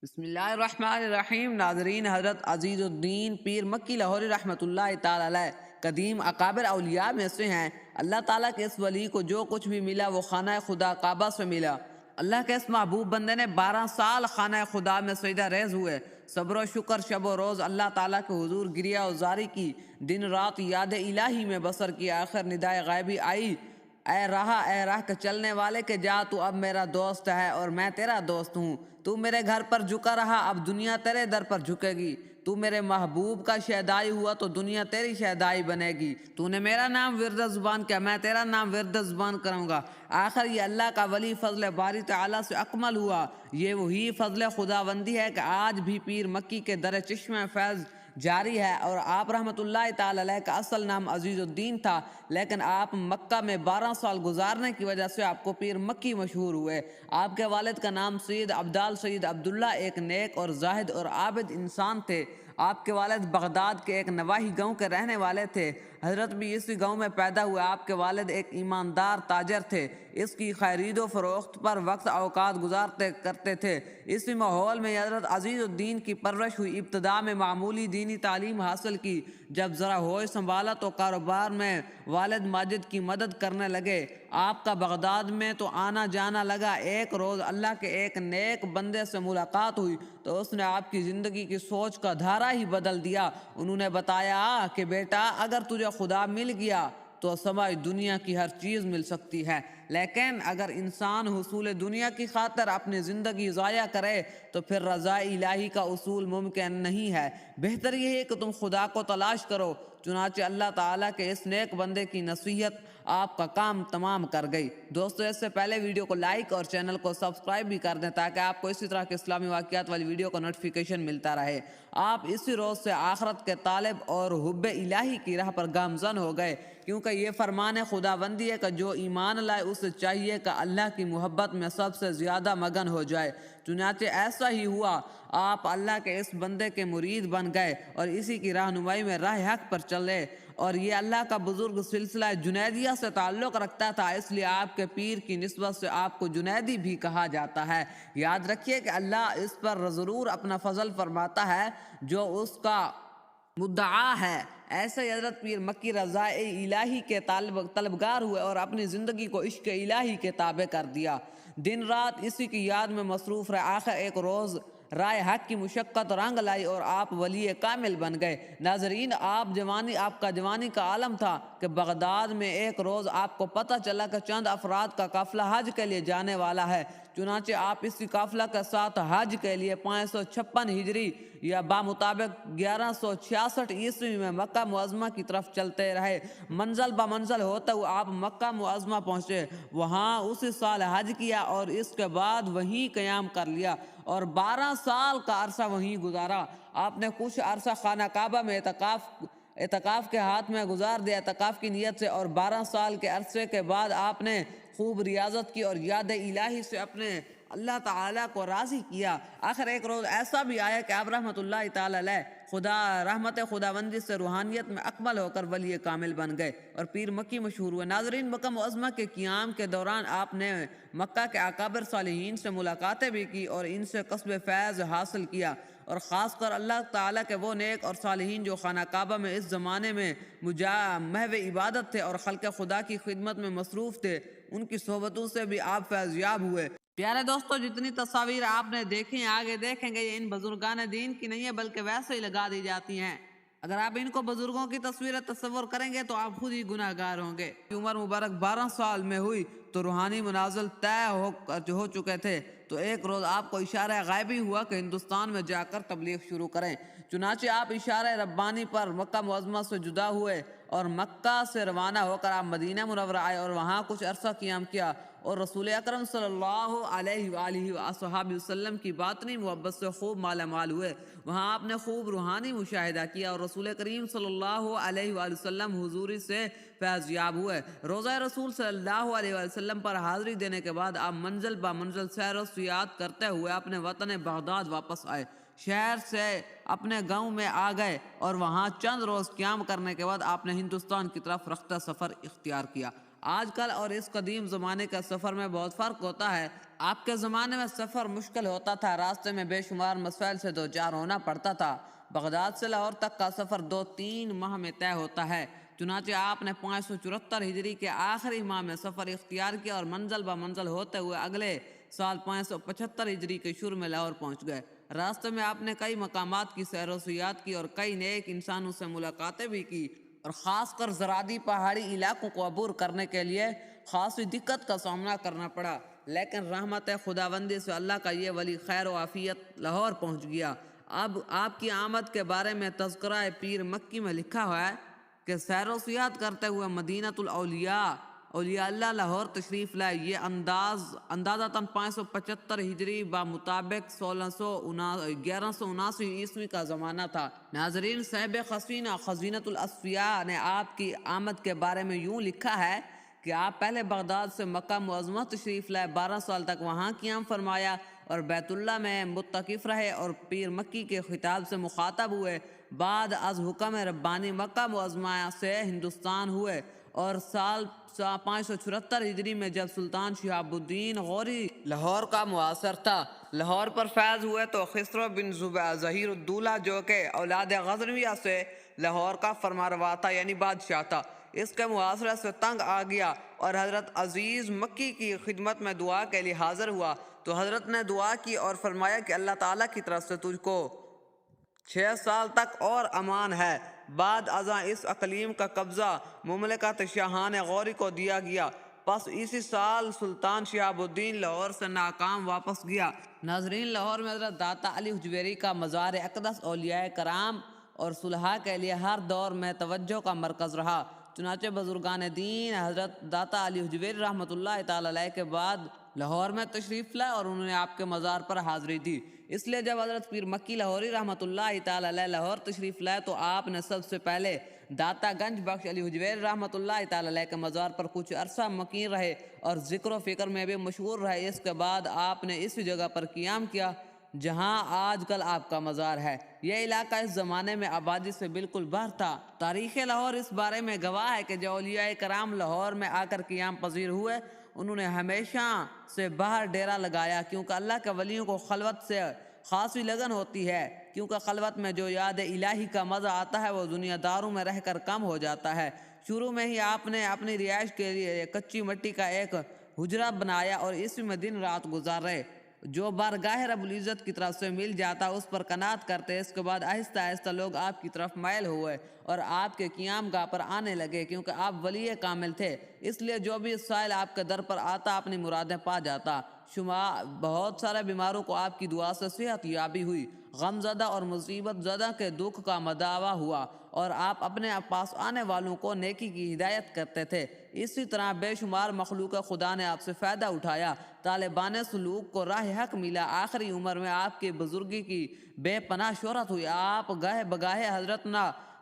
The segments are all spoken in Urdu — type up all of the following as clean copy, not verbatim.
بسم اللہ الرحمن الرحیم۔ ناظرین، حضرت عزیز الدین پیر مکی لاہوری رحمۃ اللہ تعالی علیہ قدیم اکابر اولیاء میں سے ہیں۔ اللہ تعالیٰ کے اس ولی کو جو کچھ بھی ملا وہ خانہ خدا کعبہ سے ملا۔ اللہ کے اس محبوب بندے نے 12 سال خانہ خدا میں سجدہ ریز ہوئے، صبر و شکر شب و روز اللہ تعالیٰ کے حضور گریہ و زاری کی، دن رات یاد الہی میں بسر کی۔ آخر ندائے غیبی آئی، اے راہ کے چلنے والے کے جا، تو اب میرا دوست ہے اور میں تیرا دوست ہوں۔ تو میرے گھر پر جھکا رہا، اب دنیا تیرے در پر جھکے گی۔ تو میرے محبوب کا شہدائی ہوا تو دنیا تیری شہدائی بنے گی۔ تو نے میرا نام ورد زبان کیا، میں تیرا نام ورد زبان کروں گا۔ آخر یہ اللہ کا ولی فضل باری تعالیٰ سے اکمل ہوا۔ یہ وہی فضل خداوندی ہے کہ آج بھی پیر مکی کے در چشمہ فیض جاری ہے۔ اور آپ رحمت اللہ تعالی علیہ کا اصل نام عزیز الدین تھا، لیکن آپ مکہ میں 12 سال گزارنے کی وجہ سے آپ کو پیر مکی مشہور ہوئے۔ آپ کے والد کا نام سید عبدال سید عبداللہ ایک نیک اور زاہد اور عابد انسان تھے۔ آپ کے والد بغداد کے ایک نواحی گاؤں کے رہنے والے تھے۔ حضرت بھی اسی گاؤں میں پیدا ہوئے۔ آپ کے والد ایک ایماندار تاجر تھے، اس کی خرید و فروخت پر وقت اوقات گزارتے کرتے تھے۔ اسی ماحول میں حضرت عزیز الدین کی پرورش ہوئی۔ ابتدا میں معمولی دینی تعلیم حاصل کی، جب ذرا ہوش سنبھالا تو کاروبار میں والد ماجد کی مدد کرنے لگے۔ آپ کا بغداد میں تو آنا جانا لگا۔ ایک روز اللہ کے ایک نیک بندے سے ملاقات ہوئی تو اس نے آپ کی زندگی کی سوچ کا دھارا ہی بدل دیا۔ انہوں نے بتایا کہ بیٹا، اگر تجھے خدا مل گیا تو سمائی دنیا کی ہر چیز مل سکتی ہے، لیکن اگر انسان حصول دنیا کی خاطر اپنی زندگی ضائع کرے تو پھر رضا الہی کا اصول ممکن نہیں ہے۔ بہتر یہ ہے کہ تم خدا کو تلاش کرو۔ چنانچہ اللہ تعالیٰ کے اس نیک بندے کی نصیحت آپ کا کام تمام کر گئی۔ دوستو، اس سے پہلے ویڈیو کو لائک اور چینل کو سبسکرائب بھی کر دیں تاکہ آپ کو اسی طرح کے اسلامی واقعات والی ویڈیو کا نوٹیفیکیشن ملتا رہے۔ آپ اسی روز سے آخرت کے طالب اور حب الہی کی راہ پر گامزن ہو گئے، کیونکہ یہ فرمان خداوندی ہے کہ جو ایمان لائے اسے چاہیے کہ اللہ کی محبت میں سب سے زیادہ مگن ہو جائے۔ چنانچہ ایسا ہی ہوا، آپ اللہ کے اس بندے کے مرید بن گئے اور اسی کی رہنمائی میں راہ حق پر چلے۔ اور یہ اللہ کا بزرگ سلسلہ جنیدیہ سے تعلق رکھتا تھا، اس لیے آپ کے پیر کی نسبت سے آپ کو جنیدی بھی کہا جاتا ہے۔ یاد رکھیے کہ اللہ اس پر ضرور اپنا فضل فرماتا ہے جو اس کا مدعا ہے۔ ایسے حضرت پیر مکی رضا الہی کے طلبگار ہوئے اور اپنی زندگی کو عشق الہی کے تابع کر دیا۔ دن رات اسی کی یاد میں مصروف رہے۔ آخر ایک روز رائے حق کی مشقت رنگ لائی اور آپ ولی کامل بن گئے۔ ناظرین، آپ کا جوانی کا عالم تھا کہ بغداد میں ایک روز آپ کو پتہ چلا کہ چند افراد کا قافلہ حج کے لیے جانے والا ہے۔ چنانچہ آپ اسی قافلہ کے ساتھ حج کے لیے 556 ہجری یا بامطابق 1166 عیسوی میں مکہ معظمہ کی طرف چلتے رہے۔ منزل بمنزل ہوتے ہوئے آپ مکہ معظمہ پہنچے، وہاں اسی سال حج کیا اور اس کے بعد وہیں قیام کر لیا اور 12 سال کا عرصہ وہیں گزارا۔ آپ نے کچھ عرصہ خانہ کعبہ میں اعتکاف کے ہاتھ میں گزار دیا اعتکاف کی نیت سے، اور 12 سال کے عرصے کے بعد آپ نے خوب ریاضت کی اور یاد الہی سے اپنے اللہ تعالیٰ کو راضی کیا۔ آخر ایک روز ایسا بھی آیا کہ آپ رحمت اللہ تعالی علیہ رحمت خداوندی سے روحانیت میں اکمل ہو کر ولی کامل بن گئے اور پیر مکی مشہور ہوئے۔ ناظرین، مکہ معظمہ کے قیام کے دوران آپ نے مکہ کے اکابر صالحین سے ملاقاتیں بھی کی اور ان سے کسب فیض حاصل کیا، اور خاص کر اللہ تعالیٰ کے وہ نیک اور صالحین جو خانہ کعبہ میں اس زمانے میں محو عبادت تھے اور خلق خدا کی خدمت میں مصروف تھے، ان کی صحبتوں سے بھی آپ فیض یاب ہوئے۔ پیارے دوستو، جتنی تصاویر آپ نے دیکھی آگے دیکھیں گے یہ ان بزرگان دین کی نہیں ہے بلکہ ویسے ہی لگا دی جاتی ہیں۔ اگر آپ ان کو بزرگوں کی تصویریں تصور کریں گے تو آپ خود ہی گناہ گار ہوں گے۔ عمر مبارک 12 سال میں ہوئی تو روحانی منازل طے ہو چکے تھے، تو ایک روز آپ کو اشارہ غیبی ہوا کہ ہندوستان میں جا کر تبلیغ شروع کریں۔ چنانچہ آپ اشارہ ربانی پر مکہ معظمہ سے جدا ہوئے اور مکہ سے روانہ ہو کر آپ مدینہ منورہ آئے اور وہاں کچھ عرصہ قیام کیا اور رسول اکرم صلی اللہ علیہ وآلہ وصحبہ وسلم کی باطنی محبت سے خوب مالا مال ہوئے۔ وہاں آپ نے خوب روحانی مشاہدہ کیا اور رسول کریم صلی اللہ علیہ وآلہ وسلم حضوری سے فیض یاب ہوئے۔ روضہ رسول صلی اللہ علیہ وآلہ وسلم پر حاضری دینے کے بعد آپ منزل بمنزل سیر و سیاحت کرتے ہوئے اپنے وطن بغداد واپس آئے۔ شہر سے اپنے گاؤں میں آ گئے اور وہاں چند روز قیام کرنے کے بعد آپ نے ہندوستان کی طرف رختہ سفر اختیار کیا۔ آج کل اور اس قدیم زمانے کا سفر میں بہت فرق ہوتا ہے۔ آپ کے زمانے میں سفر مشکل ہوتا تھا، راستے میں بے شمار مسائل سے دوچار ہونا پڑتا تھا۔ بغداد سے لاہور تک کا سفر 2-3 ماہ میں طے ہوتا ہے۔ چنانچہ آپ نے 574 ہجری کے آخری ماہ میں سفر اختیار کیا اور منزل بہ منزل ہوتے ہوئے اگلے سال 575 ہجری کے شروع میں لاہور پہنچ گئے۔ راستے میں آپ نے کئی مقامات کی سیر و سیاحت کی اور کئی نیک انسانوں سے ملاقاتیں بھی کی، اور خاص کر زرادی پہاڑی علاقوں کو عبور کرنے کے لیے خاصی دقت کا سامنا کرنا پڑا، لیکن رحمت خداوندی سے اللہ کا یہ ولی خیر و عافیت لاہور پہنچ گیا۔ اب آپ کی آمد کے بارے میں تذکرہ پیر مکی میں لکھا ہوا ہے کہ سیر و سیاحت کرتے ہوئے مدینۃ الاولیاء اولیاء اللہ لاہور تشریف لائے۔ یہ اندازتاً 575 ہجری بمطابق 1179 عیسوی کا زمانہ تھا۔ ناظرین، صاحب خزینۃ الاصفیاء نے آپ کی آمد کے بارے میں یوں لکھا ہے کہ آپ پہلے بغداد سے مکہ معظمہ تشریف لائے، 12 سال تک وہاں قیام فرمایا اور بیت اللہ میں متقف رہے اور پیر مکی کے خطاب سے مخاطب ہوئے۔ بعد از حکم ربانی مکہ معظمہ سے ہندوستان ہوئے اور سال 574 ہجری میں جب سلطان شہاب الدین غوری لاہور کا معاصر تھا، لاہور پر فیض ہوئے تو خسرو بن ظہیر الدولہ جو کہ اولاد غزنویہ سے لاہور کا فرمانروا تھا، یعنی بادشاہ تھا، اس کے معاصرے سے تنگ آ گیا اور حضرت عزیز مکی کی خدمت میں دعا کے لیے حاضر ہوا تو حضرت نے دعا کی اور فرمایا کہ اللہ تعالیٰ کی طرف سے تجھ کو 6 سال تک اور امان ہے۔ بعد ازاں اس اقلیم کا قبضہ مملکت شاہان غوری کو دیا گیا، پس اسی سال سلطان شہاب الدین لاہور سے ناکام واپس گیا۔ ناظرین، لاہور میں حضرت داتا علی حجویری کا مزار اقدس اولیاء کرام اور صلحاء کے لیے ہر دور میں توجہ کا مرکز رہا۔ چنانچہ بزرگان دین حضرت داتا علی حجویری رحمۃ اللہ تعالی علیہ کے بعد لاہور میں تشریف لائے اور انہوں نے آپ کے مزار پر حاضری دی۔ اس لیے جب حضرت پیر مکی لاہوری رحمۃ اللہ تعالی علیہ لاہور تشریف لائے تو آپ نے سب سے پہلے داتا گنج بخش علی حجویری رحمۃ اللہ تعالی علیہ کے مزار پر کچھ عرصہ مقیم رہے اور ذکر و فکر میں بھی مشغول رہے۔ اس کے بعد آپ نے اس جگہ پر قیام کیا جہاں آج کل آپ کا مزار ہے۔ یہ علاقہ اس زمانے میں آبادی سے بالکل باہر تھا۔ تاریخ لاہور اس بارے میں گواہ ہے کہ جو اولیاء کرام لاہور میں آ کر قیام پذیر ہوئے انہوں نے ہمیشہ سے باہر ڈیرا لگایا، کیونکہ اللہ کے ولیوں کو خلوت سے خاصی لگن ہوتی ہے، کیونکہ خلوت میں جو یاد الہی کا مزہ آتا ہے وہ دنیا داروں میں رہ کر کم ہو جاتا ہے۔ شروع میں ہی آپ نے اپنی رہائش کے لیے کچی مٹی کا ایک حجرہ بنایا اور اسی میں دن رات گزار رہے۔ جو بارگاہ رب العزت کی طرف سے مل جاتا اس پر قناعت کرتے۔ اس کے بعد آہستہ آہستہ لوگ آپ کی طرف مائل ہوئے اور آپ کے قیام گاہ پر آنے لگے، کیونکہ آپ ولی کامل تھے، اس لیے جو بھی سائل آپ کے در پر آتا اپنی مرادیں پا جاتا۔ بہت سارے بیماروں کو آپ کی دعا سے صحت یابی ہوئی، غم زدہ اور مصیبت زدہ کے دکھ کا مداوا ہوا اور آپ اپنے پاس آنے والوں کو نیکی کی ہدایت کرتے تھے۔ اسی طرح بے شمار مخلوق خدا نے آپ سے فائدہ اٹھایا، طالبان سلوک کو راہ حق ملا۔ آخری عمر میں آپ کی بزرگی کی بے پناہ شہرت ہوئی۔ آپ گاہے بگاہے حضرت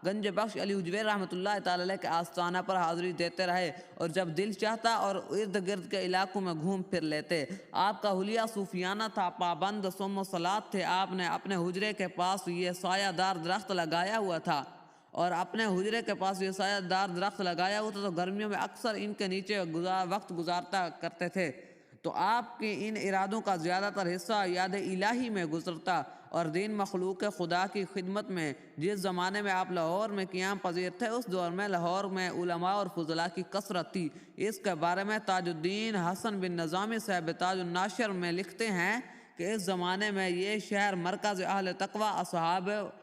گنج بخش علی حجویری رحمۃ اللہ تعالی علیہ کے آستانہ پر حاضری دیتے رہے اور جب دل چاہتا اور ارد گرد کے علاقوں میں گھوم پھر لیتے۔ آپ کا حلیہ صوفیانہ تھا، پابند صوم و صلات تھے۔ آپ نے اپنے حجرے کے پاس یہ سایہ دار درخت لگایا ہوا تھا تو گرمیوں میں اکثر ان کے نیچے وقت گزارتا کرتے تھے، تو آپ کے ان ارادوں کا زیادہ تر حصہ یاد الہی میں گزرتا اور دین مخلوق خدا کی خدمت میں۔ جس زمانے میں آپ لاہور میں قیام پذیر تھے اس دور میں لاہور میں علماء اور فضلاء کی کثرت تھی۔ اس کے بارے میں تاج الدین حسن بن نظامی صاحب تاج الناشر میں لکھتے ہیں کہ اس زمانے میں یہ شہر مرکز اہل تقوی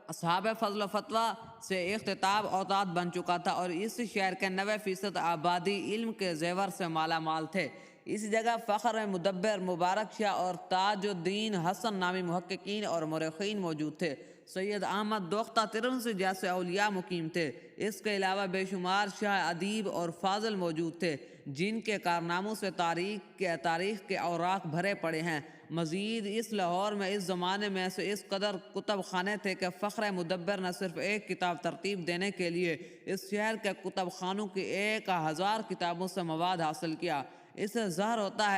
اصحاب فضل و فتویٰ سے اختتاب اوتاد بن چکا تھا اور اس شہر کے 90% آبادی علم کے زیور سے مالا مال تھے۔ اس جگہ فخر مدبر مبارک شاہ اور تاج الدین حسن نامی محققین اور مورخین موجود تھے۔ سید احمد دوختہ ترمذی جیسے اولیاء مقیم تھے۔ اس کے علاوہ بے شمار شاہ ادیب اور فاضل موجود تھے جن کے کارناموں سے تاریخ کے اوراق بھرے پڑے ہیں۔ مزید اس لاہور میں اس زمانے میں سے اس قدر کتب خانے تھے کہ فخر مدبر نے صرف ایک کتاب ترتیب دینے کے لیے اس شہر کے کتب خانوں کی 1000 کتابوں سے مواد حاصل کیا۔ اس سے ظاہر ہوتا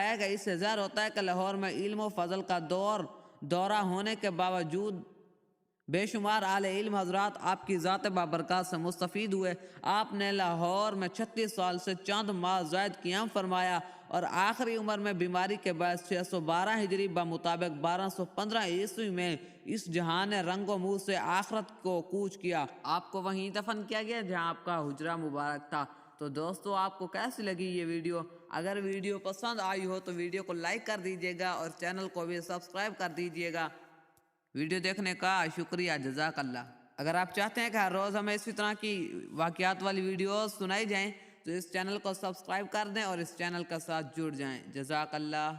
ہے کہ لاہور میں علم و فضل کا دورہ ہونے کے باوجود بے شمار اعلی علم حضرات آپ کی ذات بابرکات سے مستفید ہوئے۔ آپ نے لاہور میں 36 سال سے چند ماہ زائد قیام فرمایا اور آخری عمر میں بیماری کے باعث 612 ہجری بمطابق 1215 عیسوی میں اس جہان رنگ و منہ سے آخرت کو کوچ کیا۔ آپ کو وہیں دفن کیا گیا جہاں آپ کا حجرہ مبارک تھا۔ تو دوستو آپ کو کیسی لگی یہ ویڈیو؟ اگر ویڈیو پسند آئی ہو تو ویڈیو کو لائک کر دیجیے گا اور چینل کو بھی سبسکرائب کر دیجیے گا۔ ویڈیو دیکھنے کا شکریہ، جزاک اللہ۔ اگر آپ چاہتے ہیں کہ ہر روز ہمیں اسی طرح کی واقعات والی ویڈیوز سنائی جائیں تو اس چینل کو سبسکرائب کر دیں اور اس چینل کا ساتھ جڑ جائیں۔ جزاک اللہ۔